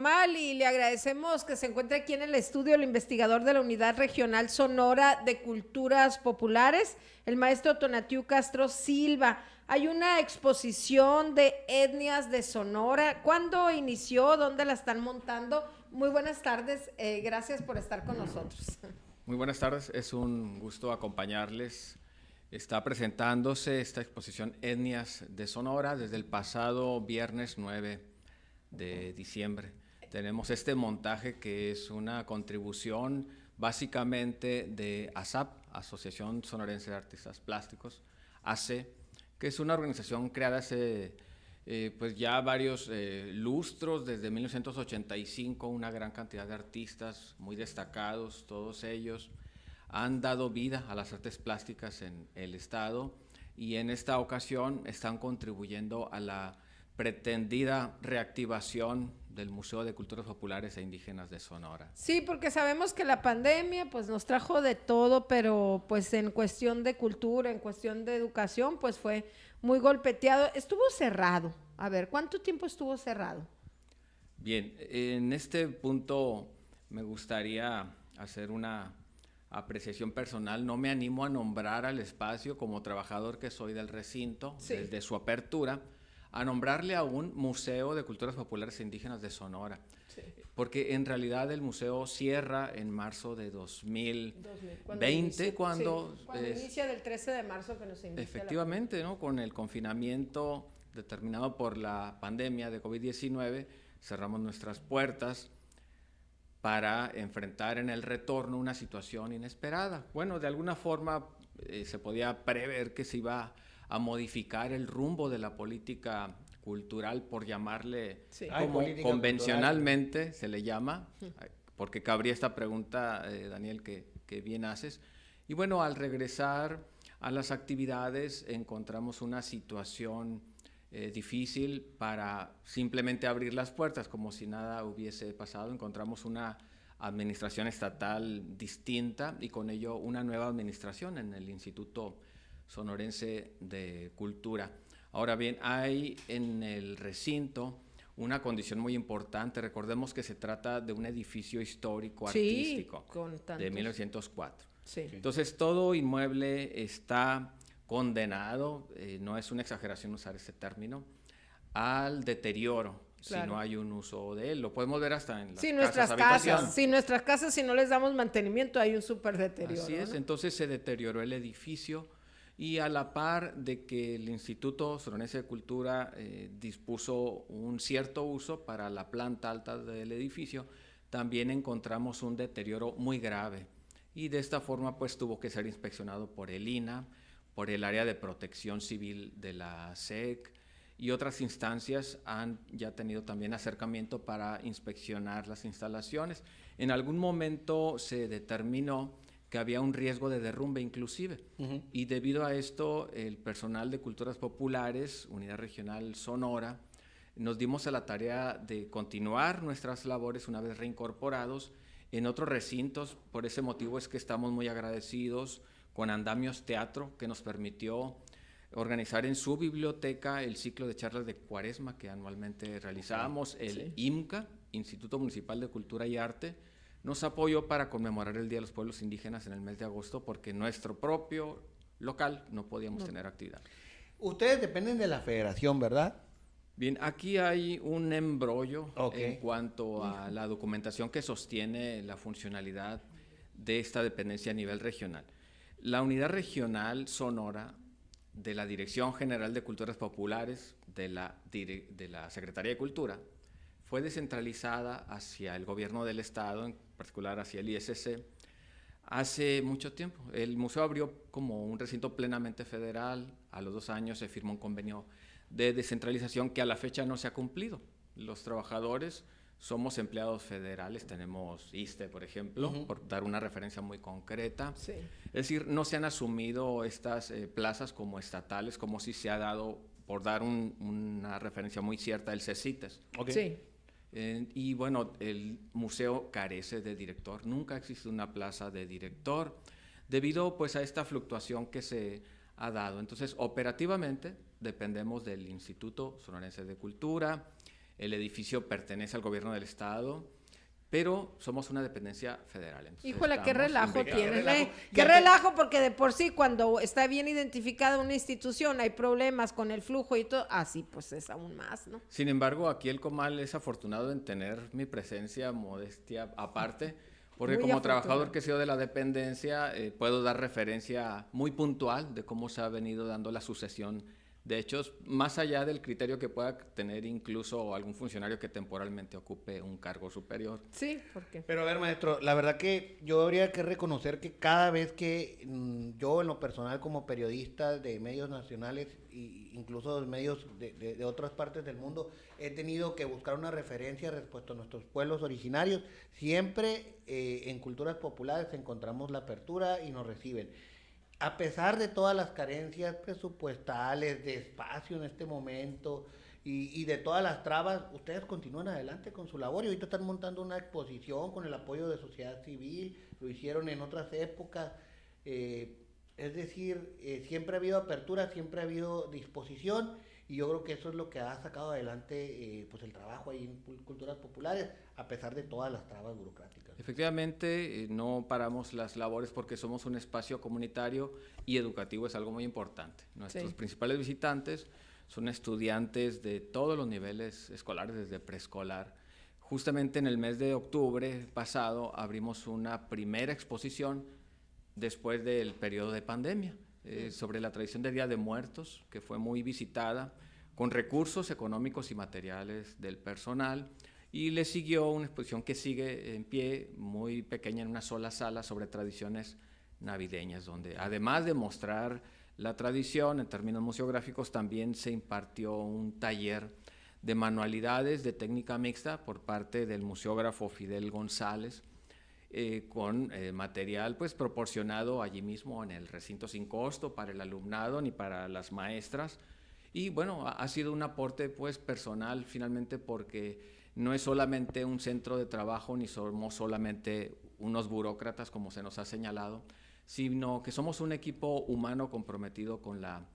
Mal, y le agradecemos que se encuentre aquí en el estudio el investigador de la Unidad Regional Sonora de Culturas Populares, el maestro Tonatiu Castro Silva. Hay una exposición de etnias de Sonora. ¿Cuándo inició? ¿Dónde la están montando? Muy buenas tardes, gracias por estar con nosotros. Muy buenas tardes, es un gusto acompañarles. Está presentándose esta exposición Etnias de Sonora desde el pasado viernes 9 de diciembre. Tenemos este montaje que es una contribución básicamente de ASAP, Asociación Sonorense de Artistas Plásticos, AC, que es una organización creada hace pues ya varios lustros, desde 1985, una gran cantidad de artistas muy destacados, todos ellos han dado vida a las artes plásticas en el estado y en esta ocasión están contribuyendo a la pretendida reactivación del Museo de Culturas Populares e Indígenas de Sonora. Sí, porque sabemos que la pandemia pues nos trajo de todo, pero pues en cuestión de cultura, en cuestión de educación, pues fue muy golpeteado. Estuvo cerrado. A ver, ¿cuánto tiempo estuvo cerrado? Bien, en este punto me gustaría hacer una apreciación personal. No me animo a nombrar al espacio como trabajador que soy del recinto, sí, desde su apertura, a nombrarle a un Museo de Culturas Populares e Indígenas de Sonora. Sí. Porque en realidad el museo cierra en marzo de 2020, cuando inicia del 13 de marzo que nos inicia. Efectivamente, ¿no? Con el confinamiento determinado por la pandemia de COVID-19, cerramos nuestras puertas para enfrentar en el retorno una situación inesperada. Bueno, de alguna forma se podía prever que se iba a modificar el rumbo de la política cultural, por llamarle, sí, como convencionalmente cultural se le llama, porque cabría esta pregunta, Daniel, que bien haces. Y bueno, al regresar a las actividades encontramos una situación difícil para simplemente abrir las puertas como si nada hubiese pasado. Encontramos una administración estatal distinta y con ello una nueva administración en el Instituto Sonorense de Cultura. Ahora bien, hay en el recinto una condición muy importante. Recordemos que se trata de un edificio histórico artístico, sí, de 1904. Sí. Entonces todo inmueble está condenado, no es una exageración usar ese término, al deterioro, claro, si no hay un uso de él. Lo podemos ver hasta en las casas, nuestras casas, si no les damos mantenimiento, hay un súper deterioro. Así es, ¿no? Entonces se deterioró el edificio y a la par de que el Instituto Sonorense de Cultura dispuso un cierto uso para la planta alta del edificio, también encontramos un deterioro muy grave y de esta forma pues tuvo que ser inspeccionado por el INAH, por el área de protección civil de la SEC y otras instancias han ya tenido también acercamiento para inspeccionar las instalaciones. En algún momento se determinó que había un riesgo de derrumbe inclusive, y debido a esto el personal de Culturas Populares, Unidad Regional Sonora, nos dimos a la tarea de continuar nuestras labores una vez reincorporados en otros recintos. Por ese motivo es que estamos muy agradecidos con Andamios Teatro, que nos permitió organizar en su biblioteca el ciclo de charlas de Cuaresma que anualmente realizábamos. El IMCA, Instituto Municipal de Cultura y Arte, nos apoyó para conmemorar el Día de los Pueblos Indígenas en el mes de agosto, porque nuestro propio local no podíamos tener actividad. Ustedes dependen de la federación, ¿verdad? Bien, aquí hay un embrollo en cuanto a la documentación que sostiene la funcionalidad de esta dependencia a nivel regional. La Unidad Regional Sonora de la Dirección General de Culturas Populares de la Secretaría de Cultura fue descentralizada hacia el gobierno del estado, en particular hacia el ISC, hace mucho tiempo. El museo abrió como un recinto plenamente federal. A los 2 años se firmó un convenio de descentralización que a la fecha no se ha cumplido. Los trabajadores somos empleados federales, tenemos ISSSTE, por ejemplo, por dar una referencia muy concreta. Sí. Es decir, no se han asumido estas plazas como estatales, como si se ha dado, por dar una referencia muy cierta, el CECITES. Sí. Y bueno, el museo carece de director, nunca existe una plaza de director, debido pues a esta fluctuación que se ha dado. Entonces, operativamente dependemos del Instituto Sonorense de Cultura, el edificio pertenece al gobierno del estado, pero somos una dependencia federal. Entonces Híjole, qué relajo tienen, relajo. Qué relajo, porque de por sí cuando está bien identificada una institución hay problemas con el flujo y todo, así pues es aún más, ¿no? Sin embargo, aquí el Comal es afortunado en tener mi presencia, modestia aparte, porque Muy como afortunado. trabajador que he sido de la dependencia, puedo dar referencia muy puntual de cómo se ha venido dando la sucesión de hechos, más allá del criterio que pueda tener incluso algún funcionario que temporalmente ocupe un cargo superior. Sí, porque Pero a ver, maestro, la verdad que yo habría que reconocer que cada vez que yo en lo personal como periodista de medios nacionales e incluso de medios de otras partes del mundo, he tenido que buscar una referencia respecto a nuestros pueblos originarios, siempre en culturas populares encontramos la apertura y nos reciben. A pesar de todas las carencias presupuestales, de espacio en este momento y de todas las trabas, ustedes continúan adelante con su labor y ahorita están montando una exposición con el apoyo de sociedad civil, lo hicieron en otras épocas, es decir, siempre ha habido apertura, siempre ha habido disposición y yo creo que eso es lo que ha sacado adelante pues el trabajo ahí en culturas populares, a pesar de todas las trabas burocráticas. Efectivamente, no paramos las labores porque somos un espacio comunitario y educativo, es algo muy importante. Nuestros principales visitantes son estudiantes de todos los niveles escolares, desde preescolar. Justamente en el mes de octubre pasado abrimos una primera exposición después del periodo de pandemia sobre la tradición de Día de Muertos, que fue muy visitada, con recursos económicos y materiales del personal. Y le siguió una exposición que sigue en pie, muy pequeña, en una sola sala, sobre tradiciones navideñas, donde además de mostrar la tradición en términos museográficos, también se impartió un taller de manualidades de técnica mixta por parte del museógrafo Fidel González, con material pues proporcionado allí mismo en el recinto sin costo para el alumnado ni para las maestras. Y bueno, ha sido un aporte pues personal finalmente, porque no es solamente un centro de trabajo ni somos solamente unos burócratas como se nos ha señalado, sino que somos un equipo humano comprometido con la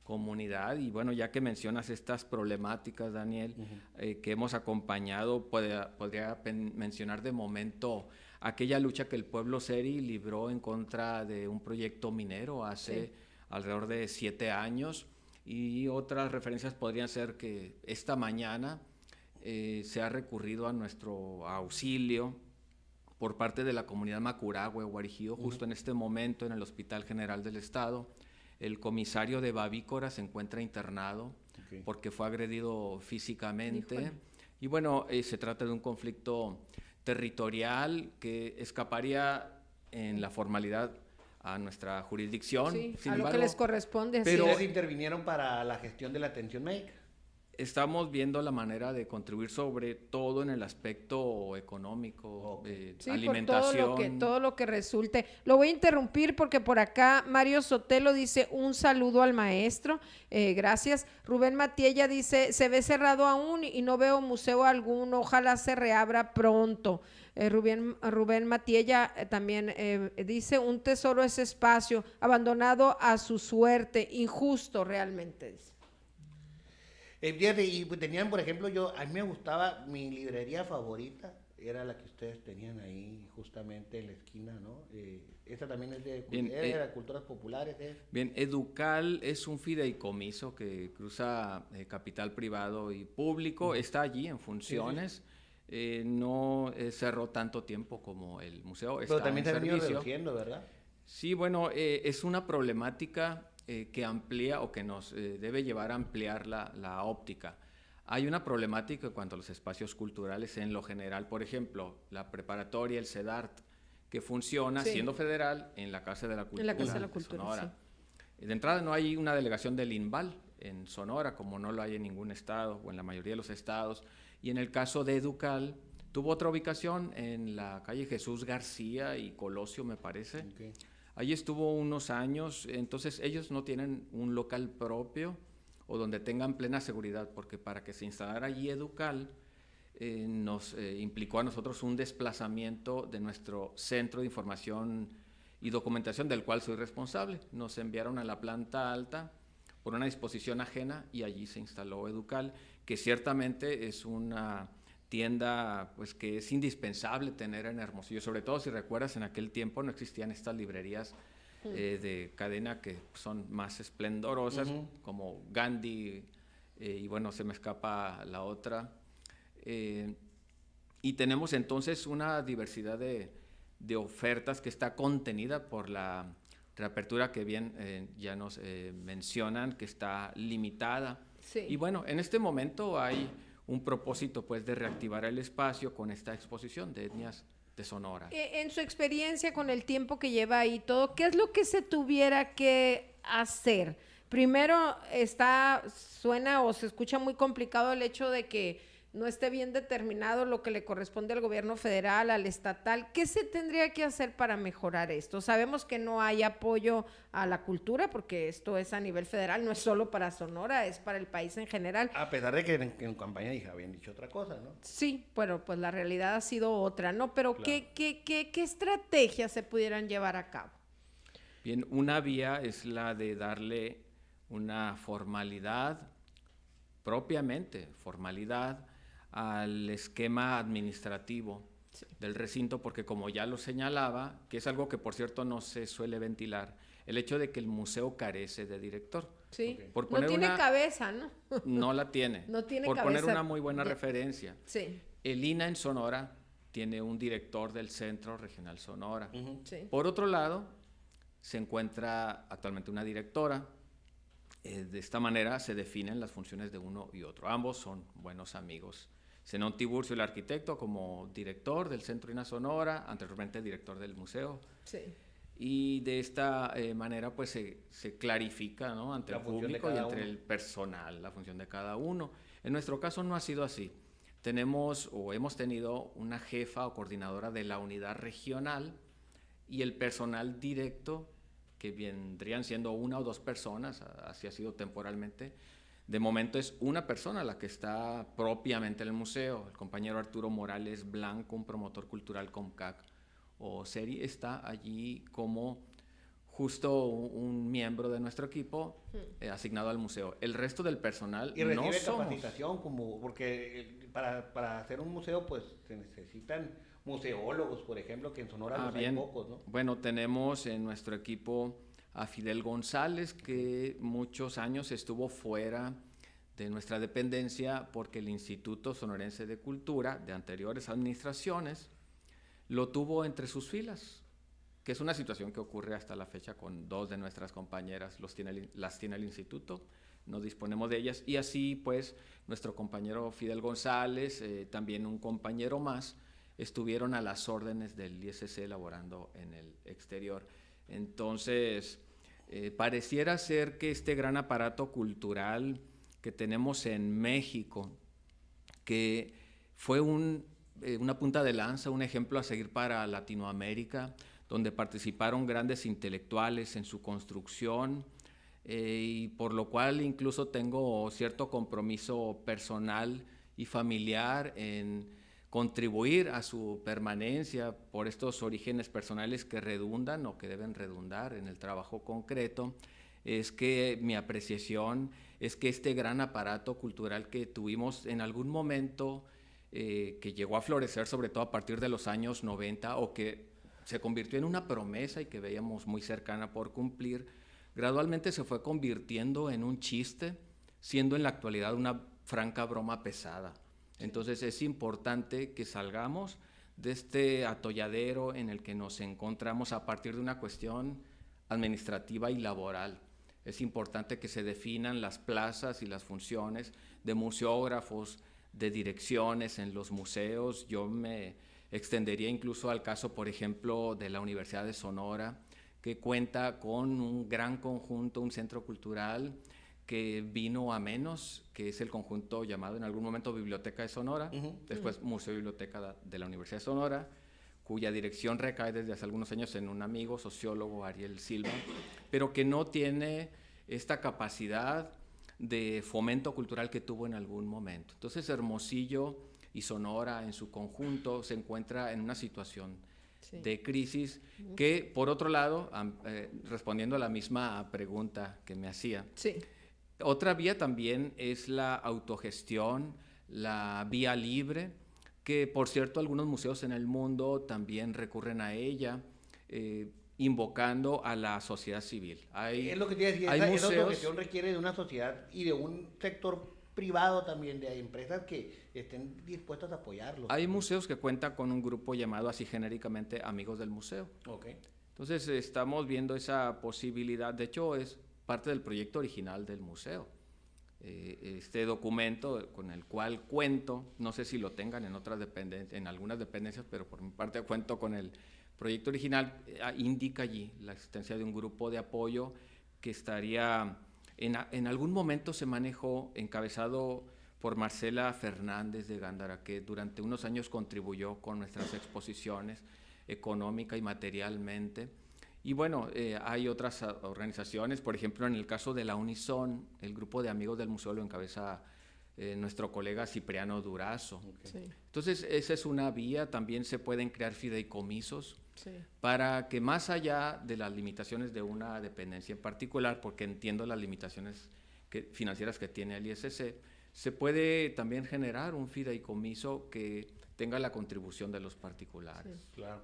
comunidad. Y bueno, ya que mencionas estas problemáticas, Daniel, que hemos acompañado, podría mencionar de momento aquella lucha que el pueblo seri libró en contra de un proyecto minero hace alrededor de 7 años, y otras referencias podrían ser que esta mañana se ha recurrido a nuestro auxilio por parte de la comunidad Macurahue, Guarijío, justo en este momento en el Hospital General del Estado. El comisario de Bavícora se encuentra internado porque fue agredido físicamente. Híjole. Y bueno, se trata de un conflicto territorial que escaparía en la formalidad a nuestra jurisdicción. Sí, sin a embargo, lo que les corresponde. Pero ustedes intervinieron para la gestión de la atención médica. Estamos viendo la manera de contribuir sobre todo en el aspecto económico, sí, alimentación. Por todo lo que resulte. Lo voy a interrumpir porque por acá Mario Sotelo dice un saludo al maestro, gracias. Rubén Matiella dice, se ve cerrado aún y no veo museo alguno, ojalá se reabra pronto. Rubén Matiella también dice, un tesoro ese espacio, abandonado a su suerte, injusto realmente, dice. Fíjate, y tenían, por ejemplo, a mí me gustaba, mi librería favorita era la que ustedes tenían ahí justamente en la esquina, ¿no? Esa también es era de culturas populares. Bien, Educal es un fideicomiso que cruza capital privado y público, está allí en funciones. No cerró tanto tiempo como el museo. Pero también se ha venido reduciendo, ¿verdad? Sí, bueno, es una problemática que amplía o que nos debe llevar a ampliar la óptica. Hay una problemática en cuanto a los espacios culturales en lo general. Por ejemplo, la preparatoria, el CEDART, que funciona siendo federal en la Casa de la Cultura. En la Casa de la Cultura, Sonora. De entrada no hay una delegación del INVAL en Sonora, como no lo hay en ningún estado o en la mayoría de los estados. Y en el caso de Educal, tuvo otra ubicación en la calle Jesús García y Colosio, me parece. Allí estuvo unos años, entonces ellos no tienen un local propio o donde tengan plena seguridad, porque para que se instalara allí Educal nos implicó a nosotros un desplazamiento de nuestro centro de información y documentación, del cual soy responsable. Nos enviaron a la planta alta por una disposición ajena y allí se instaló Educal, que ciertamente es una tienda pues que es indispensable tener en Hermosillo, sobre todo si recuerdas en aquel tiempo no existían estas librerías de cadena que son más esplendorosas, como Gandhi, y bueno, se me escapa la otra. Y tenemos entonces una diversidad de ofertas que está contenida por la reapertura que bien ya nos mencionan, que está limitada. Sí. Y bueno, en este momento hay un propósito pues de reactivar el espacio con esta exposición de etnias de Sonora. En su experiencia con el tiempo que lleva ahí todo, ¿qué es lo que se tuviera que hacer? Primero suena o se escucha muy complicado el hecho de que no esté bien determinado lo que le corresponde al gobierno federal, al estatal. ¿Qué se tendría que hacer para mejorar esto? Sabemos que no hay apoyo a la cultura, porque esto es a nivel federal, no es solo para Sonora, es para el país en general. A pesar de que en campaña habían dicho otra cosa, ¿no? Sí, bueno, pues la realidad ha sido otra, ¿no? Pero Claro. ¿qué estrategias se pudieran llevar a cabo? Bien, una vía es la de darle una formalidad, propiamente formalidad, al esquema administrativo del recinto, porque como ya lo señalaba, que es algo que por cierto no se suele ventilar, el hecho de que el museo carece de director. Sí, Okay. Por no poner tiene una, cabeza, ¿no? no la tiene. No tiene por cabeza. poner una muy buena Ya. referencia. Sí, El INA en Sonora tiene un director del Centro Regional Sonora. sí. Por otro lado, se encuentra actualmente una directora. De esta manera se definen las funciones de uno y otro. Ambos son buenos amigos. Zenón Tiburcio, el arquitecto, como director del Centro INA Sonora, anteriormente director del museo. Sí. Y de esta manera pues se clarifica, ¿no?, ante La el función de público y cada entre uno. el personal, la función de cada uno. En nuestro caso no ha sido así. Tenemos o hemos tenido una jefa o coordinadora de la unidad regional y el personal directo, que vendrían siendo una o dos personas, así ha sido temporalmente. De momento es una persona la que está propiamente en el museo, el compañero Arturo Morales Blanco, un promotor cultural COMCAC o SERI, está allí como justo un miembro de nuestro equipo asignado al museo. El resto del personal Y no recibe somos. capacitación, porque para hacer un museo pues se necesitan museólogos, por ejemplo, que en Sonora los hay pocos, ¿no? Bueno, tenemos en nuestro equipo a Fidel González, que muchos años estuvo fuera de nuestra dependencia porque el Instituto Sonorense de Cultura de anteriores administraciones lo tuvo entre sus filas, que es una situación que ocurre hasta la fecha con dos de nuestras compañeras, las tiene el instituto, no disponemos de ellas, y así pues nuestro compañero Fidel González, también un compañero más, estuvieron a las órdenes del ISC elaborando en el exterior. Entonces, pareciera ser que este gran aparato cultural que tenemos en México, que fue una punta de lanza, un ejemplo a seguir para Latinoamérica, donde participaron grandes intelectuales en su construcción, y por lo cual incluso tengo cierto compromiso personal y familiar en contribuir a su permanencia por estos orígenes personales que redundan o que deben redundar en el trabajo concreto. Es que mi apreciación es que este gran aparato cultural que tuvimos en algún momento, que llegó a florecer sobre todo a partir de los años 90 o que se convirtió en una promesa y que veíamos muy cercana por cumplir, gradualmente se fue convirtiendo en un chiste, siendo en la actualidad una franca broma pesada. Entonces es importante que salgamos de este atolladero en el que nos encontramos a partir de una cuestión administrativa y laboral. Es importante que se definan las plazas y las funciones de museógrafos, de direcciones en los museos. Yo me extendería incluso al caso, por ejemplo, de la Universidad de Sonora, que cuenta con un gran conjunto, un centro cultural que vino a menos, que es el conjunto llamado en algún momento Biblioteca de Sonora, después Museo y Biblioteca de la Universidad de Sonora, cuya dirección recae desde hace algunos años en un amigo sociólogo, Ariel Silva, pero que no tiene esta capacidad de fomento cultural que tuvo en algún momento. Entonces Hermosillo y Sonora en su conjunto se encuentra en una situación de crisis que, por otro lado, respondiendo a la misma pregunta que me hacía, Otra vía también es la autogestión, la vía libre, que por cierto algunos museos en el mundo también recurren a ella, invocando a la sociedad civil. Es lo que te iba a decir, esa autogestión requiere de una sociedad y de un sector privado también, de empresas que estén dispuestas a apoyarlo. Hay museos que cuentan con un grupo llamado así genéricamente Amigos del Museo. Okay. Entonces estamos viendo esa posibilidad, de hecho es parte del proyecto original del museo. Este documento con el cual cuento, no sé si lo tengan en otras dependencias, en algunas dependencias, pero por mi parte cuento con el proyecto original, indica allí la existencia de un grupo de apoyo que estaría, en algún momento se manejó, encabezado por Marcela Fernández de Gándara, que durante unos años contribuyó con nuestras exposiciones económica y materialmente. Y bueno, hay otras organizaciones, por ejemplo, en el caso de la Unison, el grupo de amigos del museo lo encabeza nuestro colega Cipriano Durazo. Okay. Sí. Entonces, esa es una vía. También se pueden crear fideicomisos, sí, para que más allá de las limitaciones de una dependencia en particular, porque entiendo las limitaciones financieras que tiene el ISC, se puede también generar un fideicomiso que tenga la contribución de los particulares. Sí. Claro.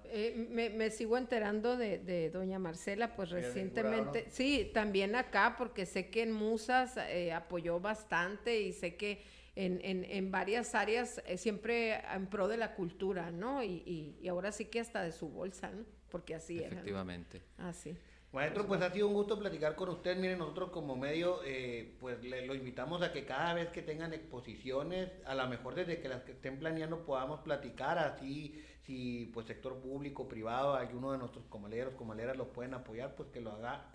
Me sigo enterando de doña Marcela, pues recientemente, sí, también acá, porque sé que en Musas apoyó bastante y sé que en varias áreas siempre en pro de la cultura, ¿no? Y ahora sí que hasta de su bolsa, ¿no? Porque así era. Efectivamente. ¿No? Así. Maestro, pues ha sido un gusto platicar con usted. Miren, nosotros como medio, pues lo invitamos a que cada vez que tengan exposiciones, a lo mejor desde que las que estén planeando podamos platicar, así si pues sector público, privado, alguno de nuestros comaleras los pueden apoyar, pues que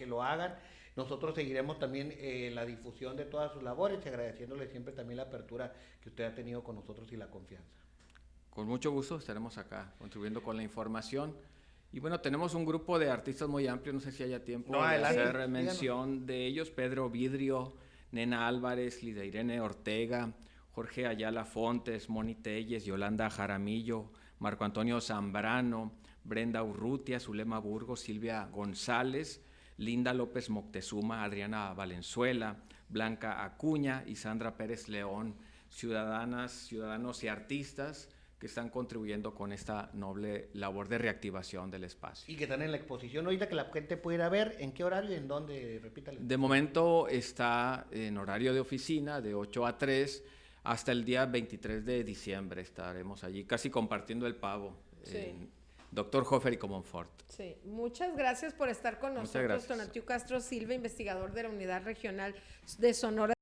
lo hagan. Nosotros seguiremos también la difusión de todas sus labores y agradeciéndole siempre también la apertura que usted ha tenido con nosotros y la confianza. Con mucho gusto estaremos acá contribuyendo con la información. Y bueno, tenemos un grupo de artistas muy amplio, no sé si haya tiempo de hacer mención de ellos: Pedro Vidrio, Nena Álvarez, Lidia Irene Ortega, Jorge Ayala Fontes, Moni Telles, Yolanda Jaramillo, Marco Antonio Zambrano, Brenda Urrutia, Zulema Burgos, Silvia González, Linda López Moctezuma, Adriana Valenzuela, Blanca Acuña y Sandra Pérez León, ciudadanos y artistas que están contribuyendo con esta noble labor de reactivación del espacio. Y que están en la exposición ahorita, que la gente puede ir a ver. ¿En qué horario y en dónde? Repítale. De momento está en horario de oficina, de 8 a 3, hasta el día 23 de diciembre estaremos allí, casi compartiendo el pavo. Sí. Dr. Hofer y Comonfort. Sí, muchas gracias por estar con nosotros, Tonatiuh Castro Silva, investigador de la Unidad Regional de Sonora.